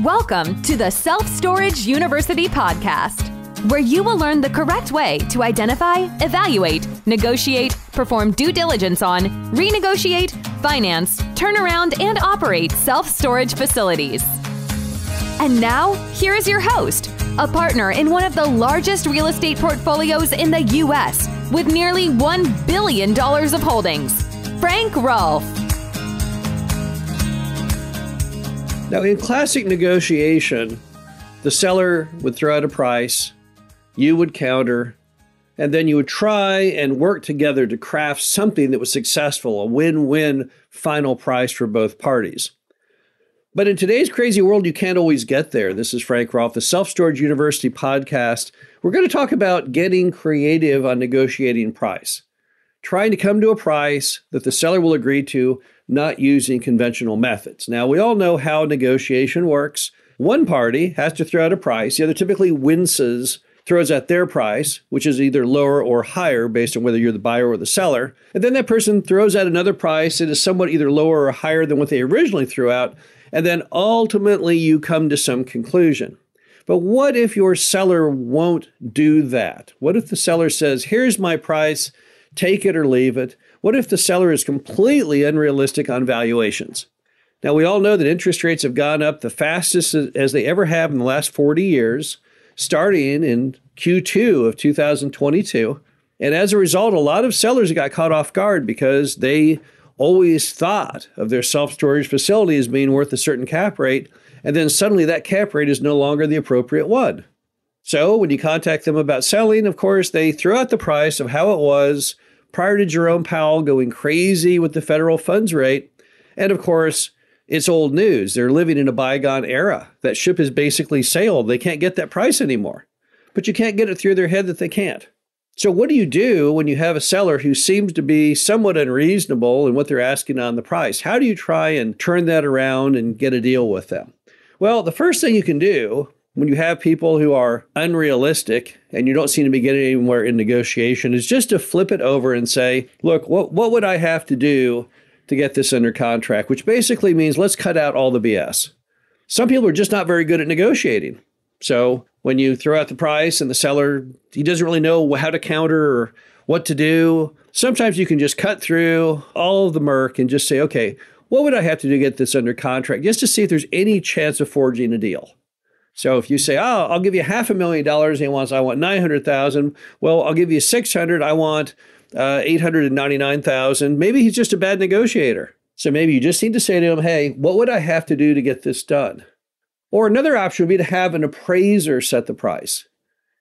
Welcome to the Self-Storage University podcast, where you will learn the correct way to identify, evaluate, negotiate, perform due diligence on, renegotiate, finance, turn around, and operate self-storage facilities. And now, here is your host, a partner in one of the largest real estate portfolios in the U.S. with nearly $1 billion of holdings, Frank Rolfe. Now, in classic negotiation, the seller would throw out a price, you would counter, and then you would try and work together to craft something that was successful, a win-win final price for both parties. But in today's crazy world, you can't always get there. This is Frank Rolfe, the Self-Storage University podcast. We're going to talk about getting creative on negotiating price, trying to come to a price that the seller will agree to, not using conventional methods. Now, we all know how negotiation works. One party has to throw out a price. The other typically winces, throws out their price, which is either lower or higher based on whether you're the buyer or the seller. And then that person throws out another price that is somewhat either lower or higher than what they originally threw out. And then ultimately you come to some conclusion. But what if your seller won't do that? What if the seller says, here's my price, take it or leave it? What if the seller is completely unrealistic on valuations? Now, we all know that interest rates have gone up the fastest as they ever have in the last 40 years, starting in Q2 of 2022. And as a result, a lot of sellers got caught off guard because they always thought of their self-storage facility as being worth a certain cap rate. And then suddenly that cap rate is no longer the appropriate one. So when you contact them about selling, of course, they throw out the price of how it was prior to Jerome Powell going crazy with the federal funds rate. And of course, it's old news. They're living in a bygone era. That ship has basically sailed. They can't get that price anymore. But you can't get it through their head that they can't. So what do you do when you have a seller who seems to be somewhat unreasonable in what they're asking on the price? How do you try and turn that around and get a deal with them? Well, the first thing you can do when you have people who are unrealistic and you don't seem to be getting anywhere in negotiation is just to flip it over and say, look, what would I have to do to get this under contract? Which basically means let's cut out all the BS. Some people are just not very good at negotiating. So when you throw out the price and the seller, he doesn't really know how to counter or what to do, sometimes you can just cut through all of the murk and just say, okay, what would I have to do to get this under contract? Just to see if there's any chance of forging a deal. So if you say, oh, I'll give you $500,000, and he wants, I want 900,000. Well, I'll give you 600. I want 899,000. Maybe he's just a bad negotiator. So maybe you just need to say to him, hey, what would I have to do to get this done? Or another option would be to have an appraiser set the price.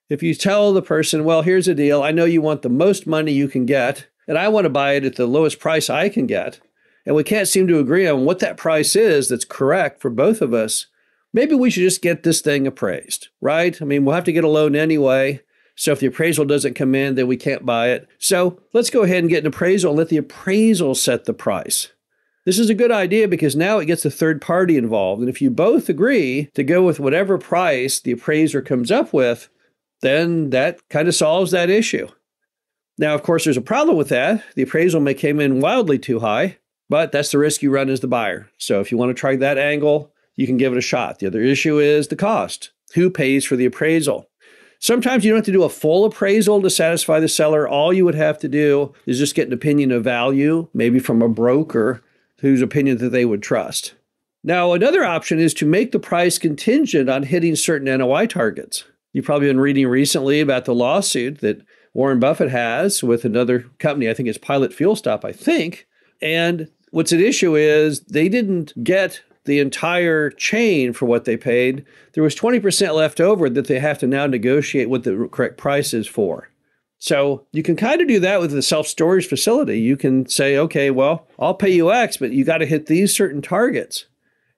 If you tell the person, well, here's the deal. I know you want the most money you can get, and I want to buy it at the lowest price I can get. And we can't seem to agree on what that price is that's correct for both of us. Maybe we should just get this thing appraised, right? I mean, we'll have to get a loan anyway. So if the appraisal doesn't come in, then we can't buy it. So let's go ahead and get an appraisal and let the appraisal set the price. This is a good idea because now it gets a third party involved. And if you both agree to go with whatever price the appraiser comes up with, then that kind of solves that issue. Now, of course, there's a problem with that. The appraisal may come in wildly too high, but that's the risk you run as the buyer. So if you want to try that angle, you can give it a shot. The other issue is the cost. Who pays for the appraisal? Sometimes you don't have to do a full appraisal to satisfy the seller. All you would have to do is just get an opinion of value, maybe from a broker whose opinion that they would trust. Now, another option is to make the price contingent on hitting certain NOI targets. You've probably been reading recently about the lawsuit that Warren Buffett has with another company. I think it's Pilot Fuel Stop, I think. And what's at issue is they didn't get the entire chain for what they paid. There was 20% left over that they have to now negotiate what the correct price is for. So you can kind of do that with the self-storage facility. You can say, okay, well, I'll pay you X, but you got to hit these certain targets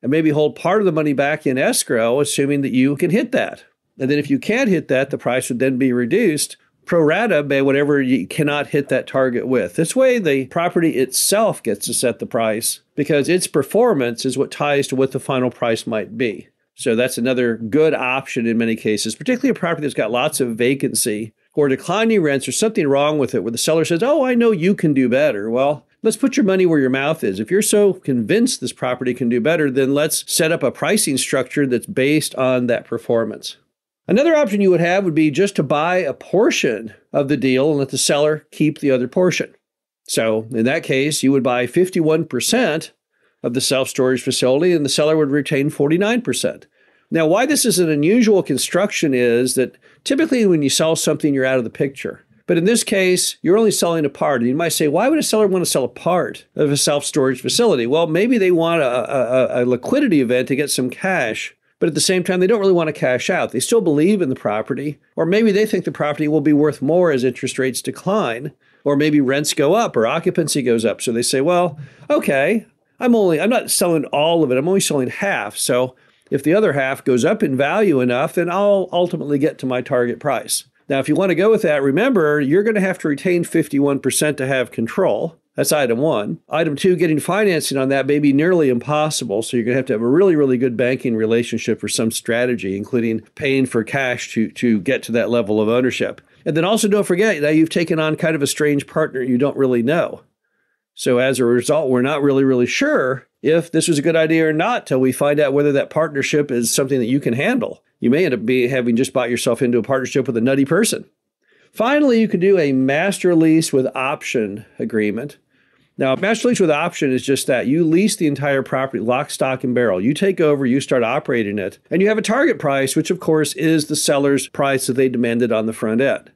and maybe hold part of the money back in escrow, assuming that you can hit that. And then if you can't hit that, the price would then be reduced pro rata by whatever you cannot hit that target with. This way, the property itself gets to set the price because its performance is what ties to what the final price might be. So that's another good option in many cases, particularly a property that's got lots of vacancy or declining rents or something wrong with it where the seller says, oh, I know you can do better. Well, let's put your money where your mouth is. If you're so convinced this property can do better, then let's set up a pricing structure that's based on that performance. Another option you would have would be just to buy a portion of the deal and let the seller keep the other portion. So in that case, you would buy 51% of the self-storage facility and the seller would retain 49%. Now, why this is an unusual construction is that typically when you sell something, you're out of the picture. But in this case, you're only selling a part. And you might say, why would a seller want to sell a part of a self-storage facility? Well, maybe they want a liquidity event to get some cash, but at the same time, they don't really want to cash out. They still believe in the property, or maybe they think the property will be worth more as interest rates decline, or maybe rents go up or occupancy goes up. So they say, well, okay, I'm not selling all of it. I'm only selling half. So if the other half goes up in value enough, then I'll ultimately get to my target price. Now, if you want to go with that, remember, you're going to have to retain 51% to have control. That's item one. Item two, getting financing on that may be nearly impossible. So you're going to have a really, really good banking relationship or some strategy, including paying for cash to get to that level of ownership. And then also don't forget that you've taken on kind of a strange partner you don't really know. So as a result, we're not really sure if this was a good idea or not till we find out whether that partnership is something that you can handle. You may end up having just bought yourself into a partnership with a nutty person. Finally, you could do a master lease with option agreement. Now, master lease with option is just that. You lease the entire property, lock, stock, and barrel. You take over, you start operating it, and you have a target price, which of course is the seller's price that they demanded on the front end.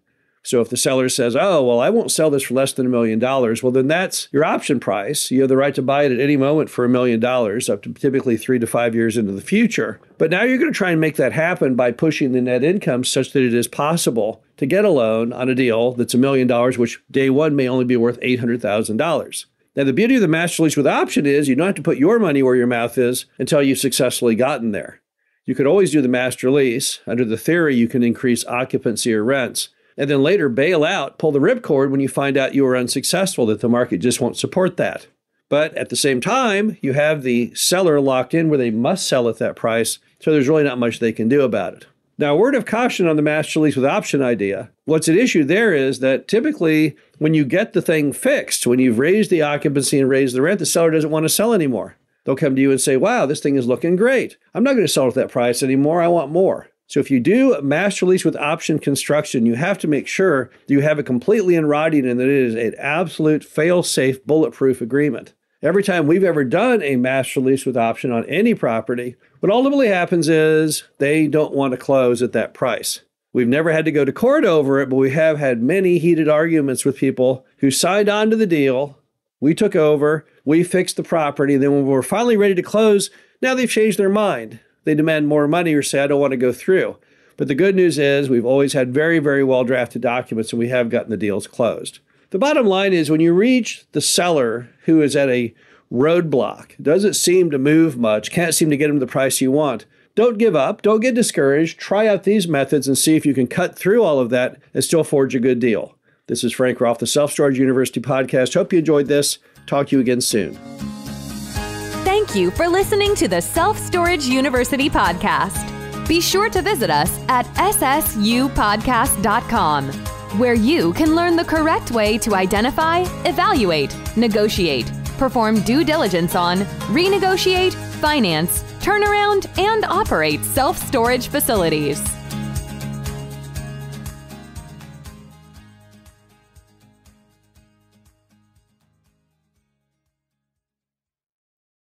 So if the seller says, oh, well, I won't sell this for less than $1 million, well, then that's your option price. You have the right to buy it at any moment for $1 million, up to typically 3 to 5 years into the future. But now you're going to try and make that happen by pushing the net income such that it is possible to get a loan on a deal that's $1 million, which day one may only be worth $800,000. Now, the beauty of the master lease with option is you don't have to put your money where your mouth is until you've successfully gotten there. You could always do the master lease. Under the theory, you can increase occupancy or rents, and then later bail out, pull the ripcord when you find out you were unsuccessful, that the market just won't support that. But at the same time, you have the seller locked in where they must sell at that price, so there's really not much they can do about it. Now, a word of caution on the master lease with option idea. What's at issue there is that typically when you get the thing fixed, when you've raised the occupancy and raised the rent, the seller doesn't want to sell anymore. They'll come to you and say, wow, this thing is looking great. I'm not going to sell at that price anymore. I want more. So if you do a master lease with option construction, you have to make sure that you have it completely in writing and that it is an absolute fail-safe, bulletproof agreement. Every time we've ever done a master lease with option on any property, what ultimately happens is they don't want to close at that price. We've never had to go to court over it, but we have had many heated arguments with people who signed on to the deal. We took over, we fixed the property, and then when we're finally ready to close, now they've changed their mind. They demand more money or say, I don't want to go through. But the good news is we've always had very, very well-drafted documents, and we have gotten the deals closed. The bottom line is when you reach the seller who is at a roadblock, doesn't seem to move much, can't seem to get them the price you want, don't give up, don't get discouraged, try out these methods and see if you can cut through all of that and still forge a good deal. This is Frank Rolfe, the Self-Storage University podcast. Hope you enjoyed this. Talk to you again soon. Thank you for listening to the Self-Storage University podcast. Be sure to visit us at ssupodcast.com, where you can learn the correct way to identify, evaluate, negotiate, perform due diligence on, renegotiate, finance, turnaround, and operate self-storage facilities.